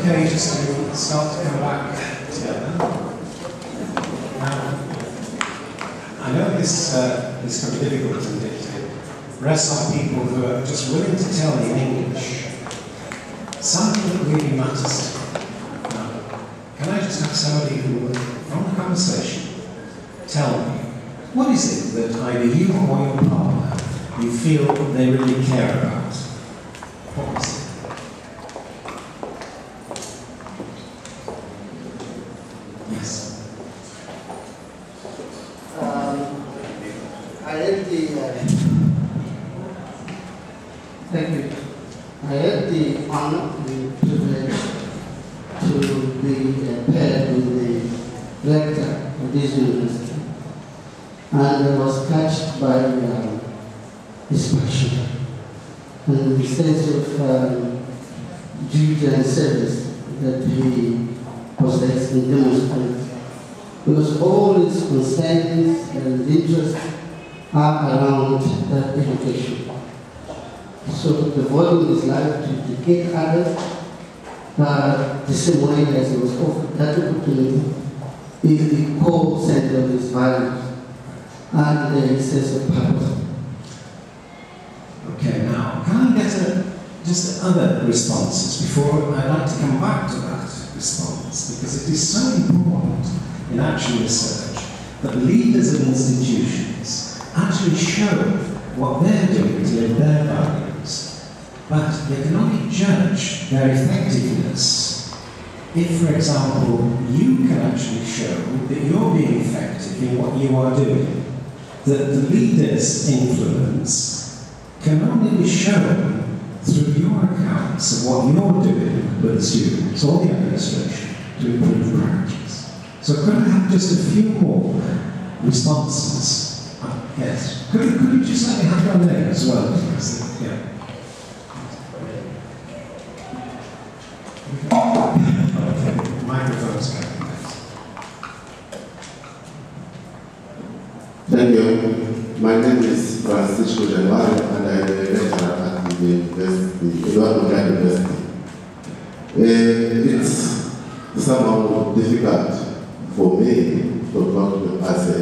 okay just to start to come back together? I know this can be difficult to rest on people who are just willing to tell you in English something that really matters. Can I just have somebody who will, from the conversation, tell me, what is it that either you or your partner, you feel they really care about? What is it? Yes. Thank you. I had the honor and privilege to be paired with the rector of this university, and I was touched by his passion and the sense of duty and service that he possessed and demonstrated, because all his concerns and interests are around education. So devoting his life to educate others the same way as he was offered that opportunity is the core center of his values and his sense of purpose. Okay, now, can I get just other responses before I'd like to come back to that response, because it is so important in action research that leaders of institutions actually show what they're doing to live their values, but they can only judge their effectiveness if, for example, you can actually show that you're being effective in what you are doing, that the leader's influence can only be shown through your accounts of what you're doing with the students or the administration to improve practice. So could I have just a few more responses? Yes. Could you just let me have your name as well, please? Yeah. Okay. Microphone's coming. Thank you. My name is Francisco January, and I am a lecturer at the University, University. It's somehow difficult for me to talk as a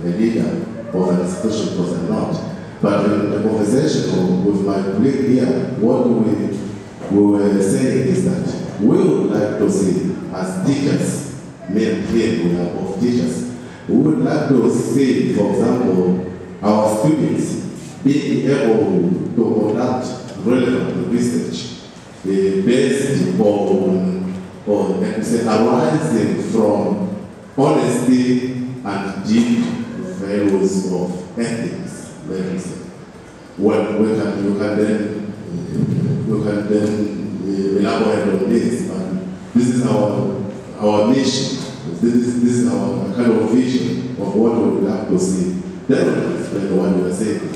leader of an institution, because I'm not. But in the conversation with my colleague here, what we were saying is that we would like to see, as teachers, men here, we are both teachers, we would like to see, for example, our students being able to conduct relevant research based on arising from honesty and deep values of ethics, let me say. Well, you can then elaborate on this, but this is our mission. This is our kind of vision of what we would like to see. Then we can explain what you are saying.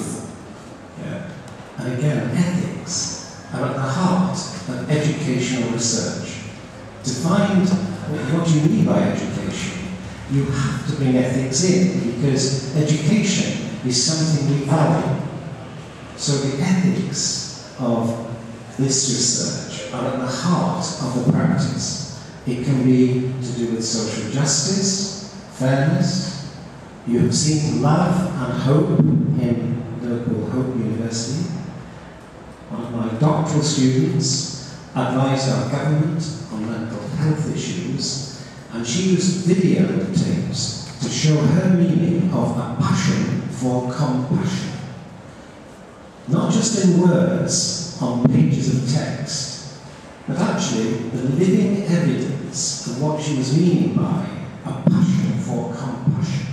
Yeah. And again, ethics are at the heart of educational research. To find what you mean by education, you have to bring ethics in, because education is something we value. So the ethics of this research are at the heart of the practice. It can be to do with social justice, fairness. You have seen love and hope in Liverpool Hope University. One of my doctoral students advised our government on mental health issues, and she used video tapes to show her meaning of a passion for compassion. Not just in words on pages of text, but actually the living evidence of what she was meaning by a passion for compassion.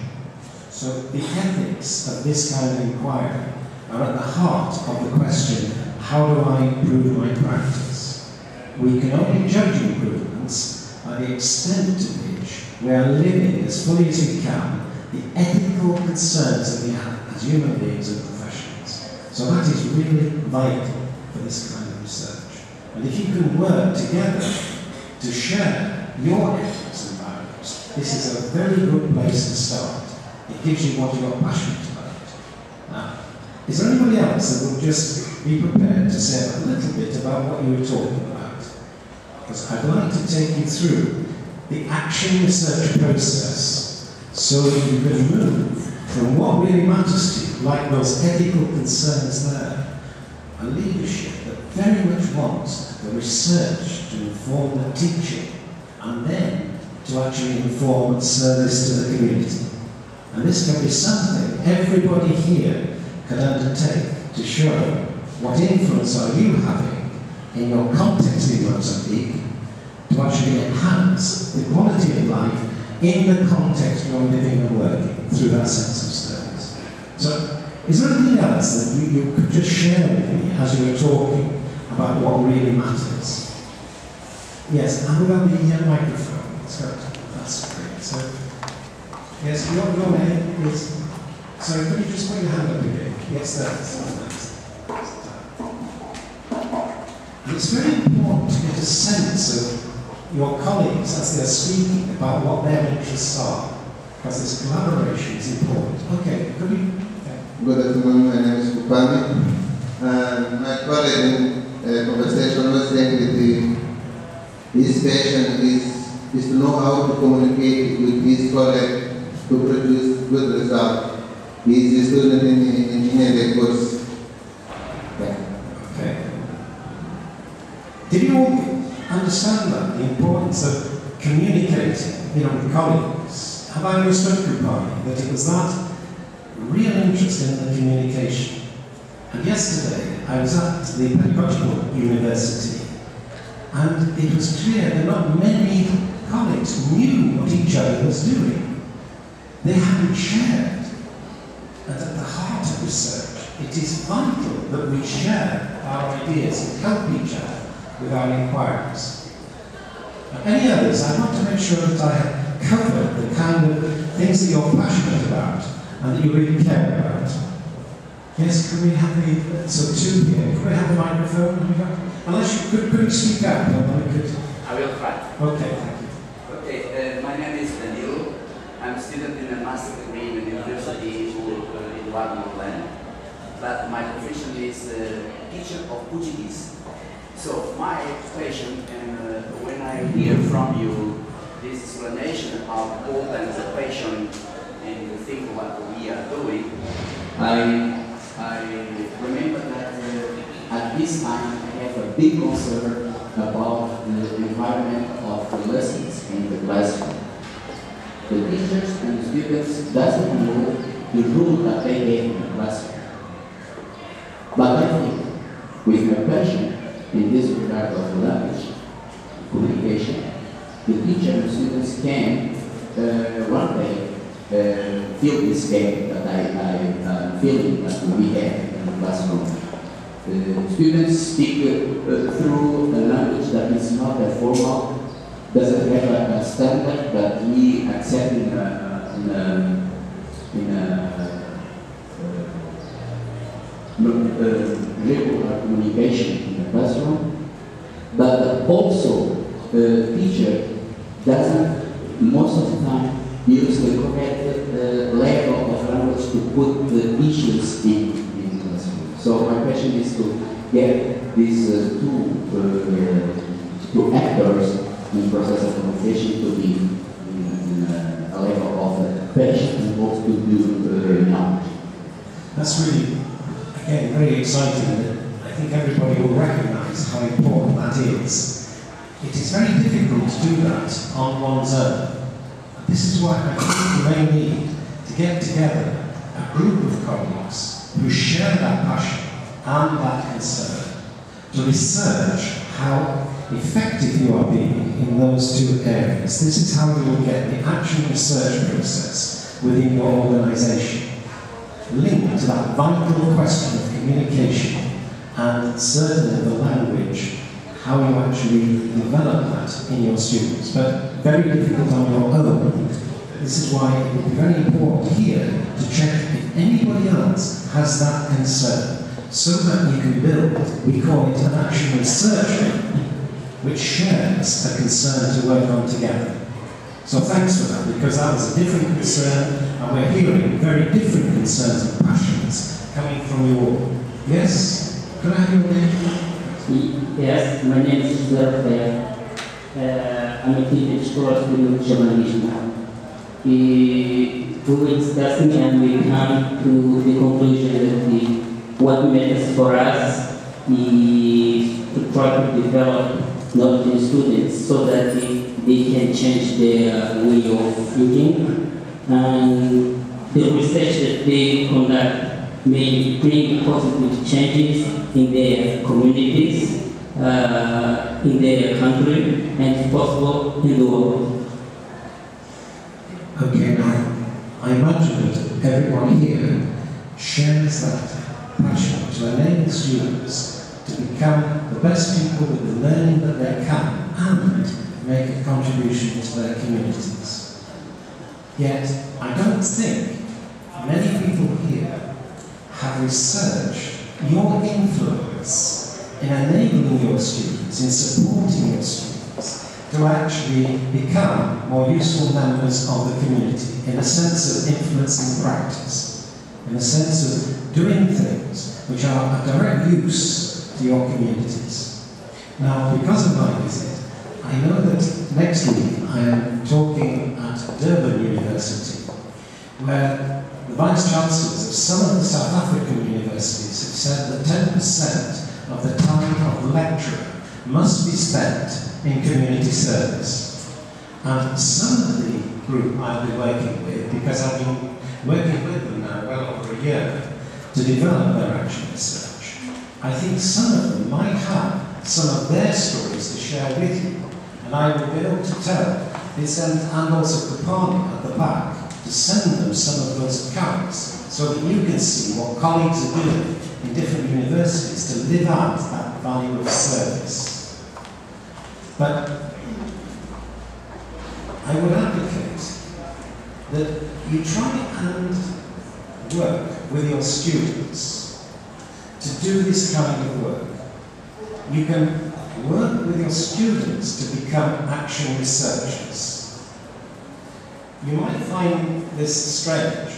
So the ethics of this kind of inquiry are at the heart of the question, how do I improve my practice? We can only judge improvements by the extent to which we are living as fully as we can the ethical concerns that we have as human beings and professionals. So that is really vital for this kind of research. And if you can work together to share your ethics and values, this is a very good place to start. It gives you what you're passionate about. Now, is there anybody else that will just be prepared to say a little bit about what you were talking about? because I'd like to take you through the action research process so that you can move from what really matters to you, like those ethical concerns there, a leadership that very much wants the research to inform the teaching and then to actually inform service to the community. And this can be something everybody here can undertake to show what influence are you having in your context in Mozambique to actually enhance the quality of life in the context you're living and working through that sense of service. So, is there anything else that you could just share with me as you were talking about what really matters? Yes, and without the microphone. So that's great. So, yes, your name is. Sorry, could you just put your hand up again? Yes, that's. And it's very important to get a sense of your colleagues as they're speaking about what their interests are, because this collaboration is important. Okay, could you? Good afternoon, my name is Kupami. My colleague in conversation was saying that his passion is to know how to communicate with his colleague to produce good results. He is a student in engineering course. Okay. Did you all understand that, the importance of communicating, with colleagues? Have I understood, Kupami, that it was that real interest in the communication? And yesterday, I was at the Pedagogical University, and it was clear that not many colleagues knew what each other was doing. They hadn't shared. And at the heart of research, it is vital that we share our ideas and help each other with our inquiries. Any others? I want to make sure that I have covered the kind of things that you're passionate about and that you really care about. Yes, can we have the, so two here, can we have the microphone? Unless you could you speak up? I will try. Okay, thank you. Okay, my name is Danilo. I'm a student in a master's degree in the University in Whitehead, but my profession is teacher of Portuguese. So my passion, and when I hear from you this explanation about all kinds of passion and the thing what we are doing, I remember that at this time I have a big concern about the environment of the lessons in the classroom. The teachers and the students doesn't know the rule that they have in the classroom. But I think with my passion in this regard of language, communication, the teacher and students can one day feel this gap that I'm feeling that we have in the classroom. Students speak through a language that is not that formal, doesn't have a standard that we accept in regular communication in the classroom, but also the teacher doesn't most of the time use the correct level of language to put the issues in the classroom. So my question is to get these two actors in the process of communication to be in a level of passion and both to do knowledge. That's really, again, very exciting. I think everybody will recognize how important that is. It is very difficult to do that on one's own. This is why I think you may need to get together a group of colleagues who share that passion and that concern to research how effective you are being in those two areas. This is how you will get the action research process within your organisation, linked to that vital question of communication and certainly the language, how you actually develop that in your students, but very difficult on your own. This is why it will be very important here to check if anybody else has that concern, so that you can build, we call it an action research group, which shares a concern to work on together. So thanks for that, because that was a different concern, and we're hearing very different concerns and passions coming from you all. Yes? Could I have your name? Yes, my name is Rafael. I'm a teenage course in journalism. We were discussing and we come to the conclusion that what matters for us is to try to develop knowledge in students so that they can change their way of thinking, and the research that they conduct may bring positive changes in their communities, in their country, and if possible, in the world. Okay, now, I imagine that everyone here shares that passion to enable students to become the best people with the learning that they can and make a contribution to their communities. Yet, I don't think many people here have researched your influence in enabling your students, in supporting your students, to actually become more useful members of the community, in a sense of influencing practice, in a sense of doing things which are a direct use to your communities. Now, because of my visit, I know that next week I am talking at Durban University, where the Vice-Chancellors of some of the South African universities have said that 10% of the time of the lecturer must be spent in community service. And some of the group I'll be working with, because I've been working with them now well over a year to develop their action research, I think some of them might have some of their stories to share with you. And I will be able to tell Vincent and also Kupani at the back to send them some of those accounts so that you can see what colleagues are doing in different universities to live out that value of service. But I would advocate that you try and work with your students to do this kind of work. You can work with your students to become action researchers. You might find this strange,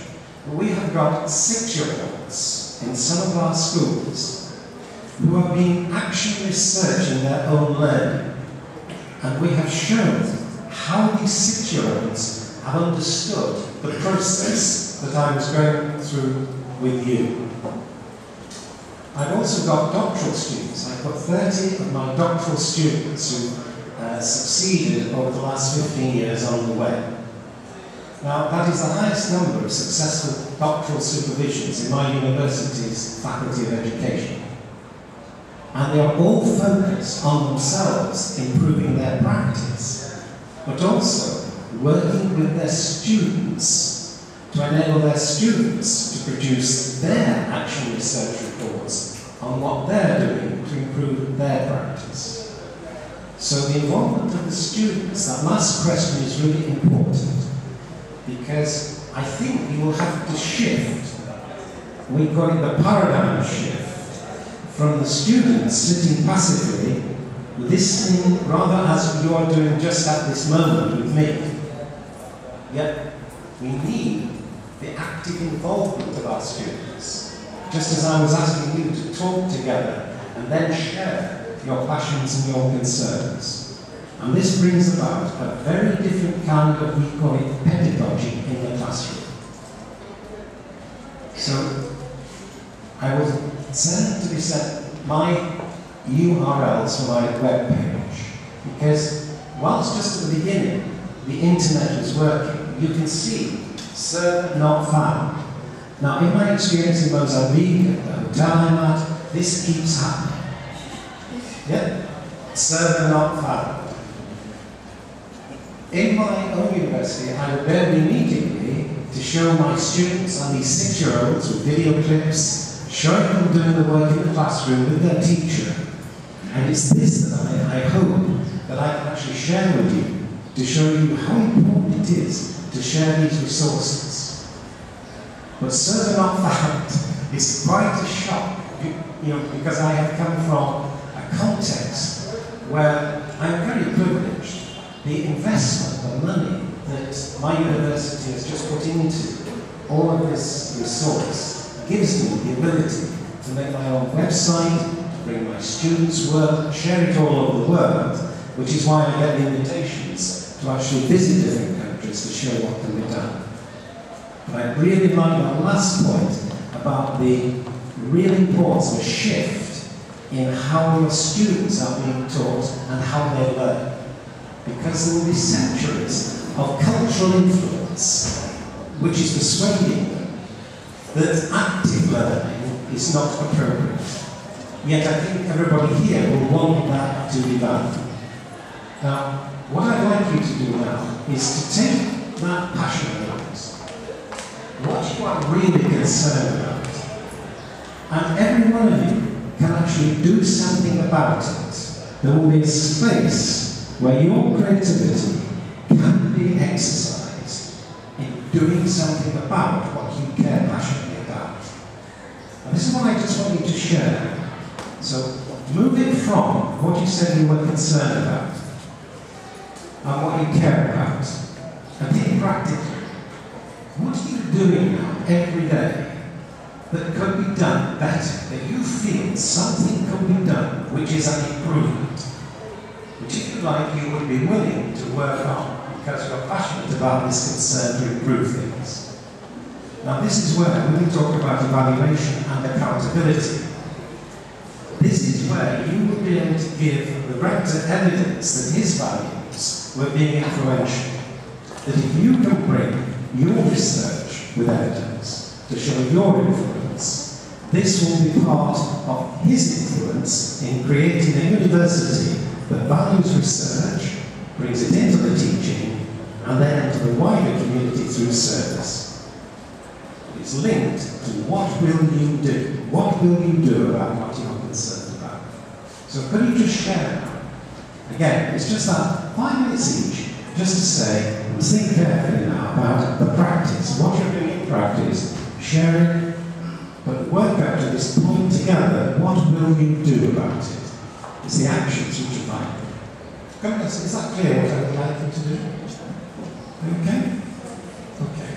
but we have got 6-year-olds in some of our schools who are being action research in their own learning. And we have shown how these 6-year-olds have understood the process that I was going through with you. I've also got doctoral students. I've got 30 of my doctoral students who succeeded over the last 15 years on the web. Now, that is the highest number of successful doctoral supervisions in my university's Faculty of Education. And they are all focused on themselves improving their practice, but also working with their students to enable their students to produce their action research reports on what they're doing to improve their practice. So the involvement of the students, that last question is really important, because I think you will have to shift, we call it the paradigm shift, from the students sitting passively, listening rather as you are doing just at this moment with me. Yet we need the active involvement of our students, just as I was asking you to talk together and then share your passions and your concerns. And this brings about a very different kind of, we call it, pedagogy in the classroom. So I will send to be sent my URLs for my web page, because whilst just at the beginning the internet was working, you can see server not found. Now, in my experience in Mozambique, at the hotel I'm at, this keeps happening. Yeah? Server not found. In my own university, I would then immediately to show my students and these 6-year-olds with video clips showing them doing the work in the classroom with their teacher. And it's this that I hope that I can actually share with you to show you how important it is to share these resources. But server not found is quite a shock, because I have come from a context where I'm very privileged. The investment of money that my university has just put into all of this resource gives me the ability to make my own website, to bring my students' work, share it all over the world, which is why I get the invitations to actually visit different countries to show what can be done. But I really like that last point about the real importance of a shift in how your students are being taught and how they learn. Because there will be centuries of cultural influence which is persuading them that active learning is not appropriate. Yet I think everybody here will want that to be done. Now, what I'd like you to do now is to take that passion of yours, what you are really concerned about, and every one of you can actually do something about it. There will be a space where your creativity can be exercised in doing something about what you care passionately about. And this is what I just want you to share. So, moving from what you said you were concerned about and what you care about, and think practically, what are you doing now every day that could be done better, that you feel something could be done which is an improvement, which if you like you would be willing to work on because you're passionate about this concern to improve things. Now this is where when we talk about evaluation and accountability, this is where you would be able to give the rector evidence that his values were being influential. That if you can bring your research with evidence to show your influence, this will be part of his influence in creating a university that values research, brings it into the teaching, and then into the wider community through service. It's linked to what will you do? What will you do about what you're concerned about? So could you just share now? Again, it's just that 5 minutes each, just to say, and think carefully now about the practice, what you're doing in practice, share it, but work out to this point together, what will you do about it? It's the actions which you find. Is that clear what I would like you to do? Okay? Okay.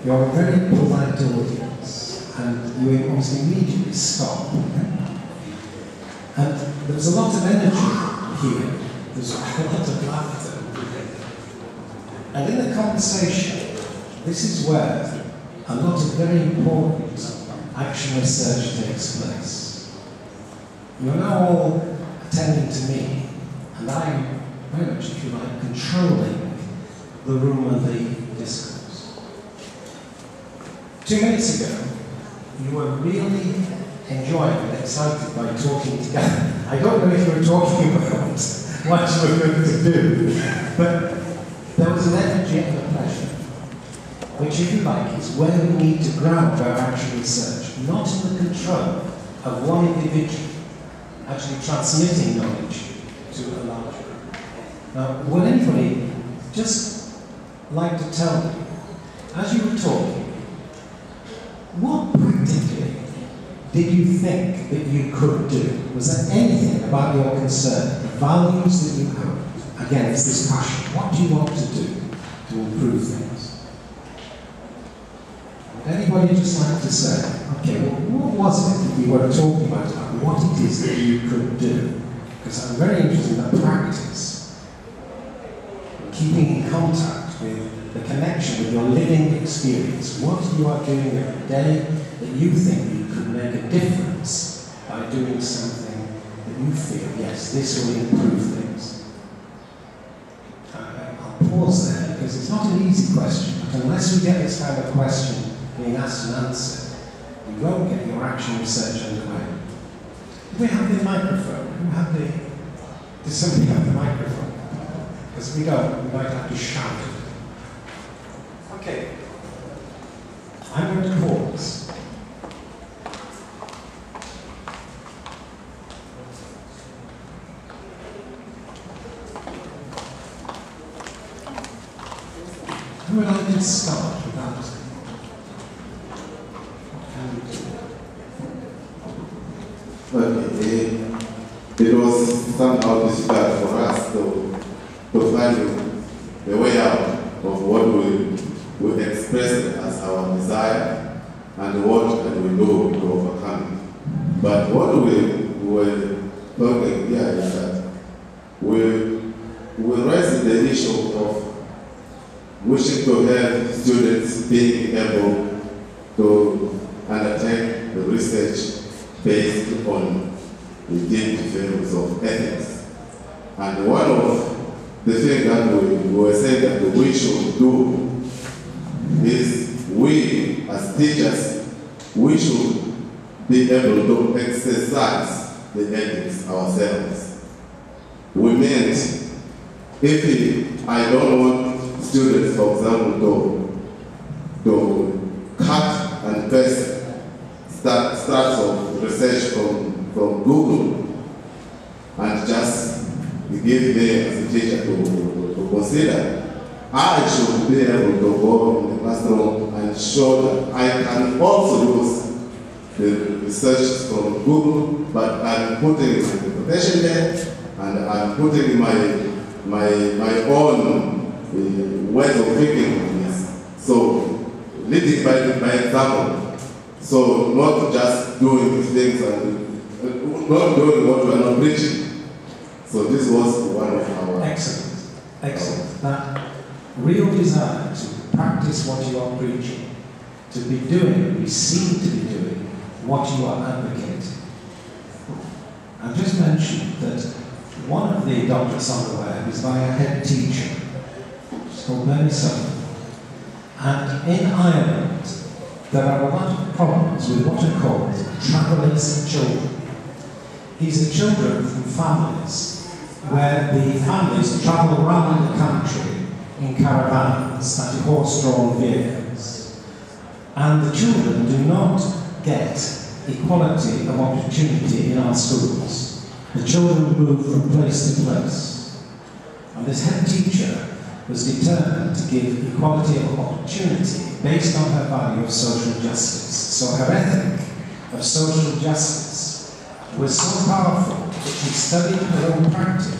You're a very polite audience, and you almost immediately stop. And there was a lot of energy here. There was a lot of laughter. And in the conversation, this is where a lot of very important action research takes place. You're now all attending to me, and I'm very much, if you like, controlling the room and the discourse. 2 minutes ago, you were really enjoying and excited by talking together. I don't know if you were talking about what you were going to do, but there was an energy and a pleasure, which, if you like, is where we need to ground our action research, not in the control of one individual actually transmitting knowledge to a larger group. Now, would anybody just like to tell me, as you were talking, what practically did you think that you could do? Was there anything about your concern, the values that you have? Again, it's this passion. What do you want to do to improve things? Would anybody just like to say, okay, well, what was it that you were talking about, what it is that you could do? Because I'm very interested in the practice, keeping in contact with the connection with your living experience. What you are doing every day that you think you could make a difference by doing something that you feel, yes, this will improve things. I'll pause there because it's not an easy question, but unless we get this kind of question being asked and answered, you won't get your action research underway. Do we have the microphone? Who have the... Does somebody have the microphone? Because if we don't, we might have to shout. Okay. I'm going to pause. Who would like to start with that? Okay, it was somehow difficult for us to find the way out of what we express as our desire and what can we do to overcome it. But what we were talking here is that we raised the issue of wishing to have students being able to undertake the research based on the deep fields of ethics. And one of the things that we were saying that we should do is we, as teachers, we should be able to exercise the ethics ourselves. We meant, if I don't want students, for example, to cut and paste starts of research from Google and just give me as a teacher to consider, I should be able to go in the classroom and show that I can also use the research from Google, but I'm putting my interpretation there and I'm putting my own ways of thinking on this. So, leading by example. So, not just doing things and not doing what we are not preaching. So, this was one of our... Excellent. Excellent. That real desire to practice what you are preaching, to be doing, be seen to be doing what you are advocating. I've just mentioned that one of the doctorates on the web is by a head teacher. She's called Bernie Sutton. And in Ireland, there are a lot of problems with what are called travelling children. These are children from families where the families travel around the country in caravans, that is horse-drawn vehicles. And the children do not get equality of opportunity in our schools. The children move from place to place. And this head teacher was determined to give equality of opportunity based on her value of social justice. So her ethic of social justice was so powerful that she studied her own practice